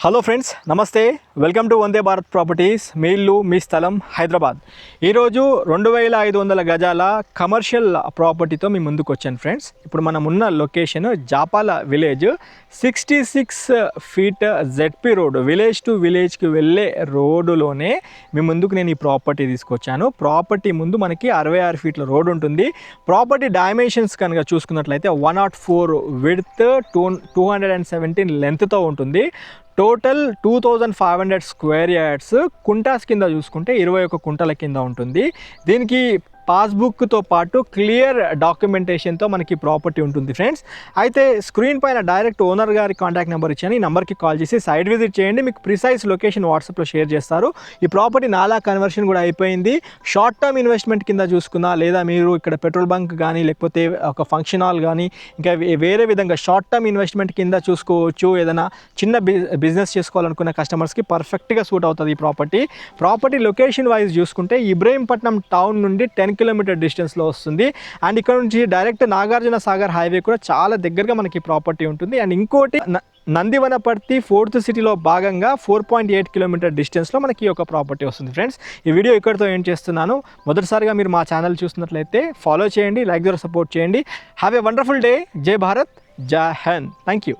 Hello friends, నమస్తే. Welcome to Vande Bharat Properties. మీ ఇల్లు మీ స్థలం హైదరాబాద్. ఈరోజు 2500 గజాల కమర్షియల్ ప్రాపర్టీతో మీ ముందుకు వచ్చాను ఫ్రెండ్స్. ఇప్పుడు మనం ఉన్న location Japala village, 66 feet ZP road, village to విలేజ్కి వెళ్ళే రోడ్డులోనే మీ ముందుకు నేను ఈ ప్రాపర్టీ తీసుకొచ్చాను. ప్రాపర్టీ ముందు మనకి 66 ఫీట్ల రోడ్ ఉంటుంది. ప్రాపర్టీ డైమెన్షన్స్ కనుక చూసుకున్నట్లయితే 104 విడ్త్, 217 లెంత్తో ఉంటుంది. Total 2500 square yards. కుంటాస్ కింద చూసుకుంటే 21 కుంటల కింద ఉంటుంది. దీనికి పాస్బుక్తో పాటు క్లియర్ డాక్యుమెంటేషన్తో మనకి ప్రాపర్టీ ఉంటుంది ఫ్రెండ్స్. అయితే స్క్రీన్ పైన డైరెక్ట్ ఓనర్ గారి కాంటాక్ట్ నెంబర్ ఇచ్చాను. ఈ నెంబర్కి కాల్ చేసి సైట్ విజిట్ చేయండి. మీకు ప్రిసైజ్ లొకేషన్ వాట్సాప్లో షేర్ చేస్తారు. ఈ ప్రాపర్టీ నాలా కన్వర్షన్ కూడా అయిపోయింది. షార్ట్ టర్మ్ ఇన్వెస్ట్మెంట్ కింద చూసుకున్నా, లేదా మీరు ఇక్కడ పెట్రోల్ బంక్ కానీ లేకపోతే ఒక ఫంక్షన్ హాల్ కానీ ఇంకా వేరే విధంగా షార్ట్ టర్మ్ ఇన్వెస్ట్మెంట్ కింద చూసుకోవచ్చు. ఏదైనా చిన్న బిజినెస్ చేసుకోవాలనుకున్న కస్టమర్స్కి పర్ఫెక్ట్గా సూట్ అవుతుంది ఈ ప్రాపర్టీ లొకేషన్ వైజ్ చూసుకుంటే ఇబ్రహీంపట్నం టౌన్ నుండి 10 కిలోమీటర్ డిస్టెన్స్లో వస్తుంది. అండ్ ఇక్కడ నుంచి డైరెక్ట్ నాగార్జున సాగర్ హైవే కూడా చాలా దగ్గరగా మనకి ప్రాపర్టీ ఉంటుంది. అండ్ ఇంకోటి నందివనపర్తి 4th సిటీలో భాగంగా 4.8 కిలోమీటర్ డిస్టెన్స్లో మనకి ఒక ప్రాపర్టీ వస్తుంది ఫ్రెండ్స్. ఈ వీడియో ఇక్కడితో ఏం చేస్తున్నాను. మొదటిసారిగా మీరు మా ఛానల్ చూస్తున్నట్లయితే ఫాలో చేయండి, లైక్ ద్వారా సపోర్ట్ చేయండి. Have a wonderful day. జై భారత్, జై హింద్. Thank you.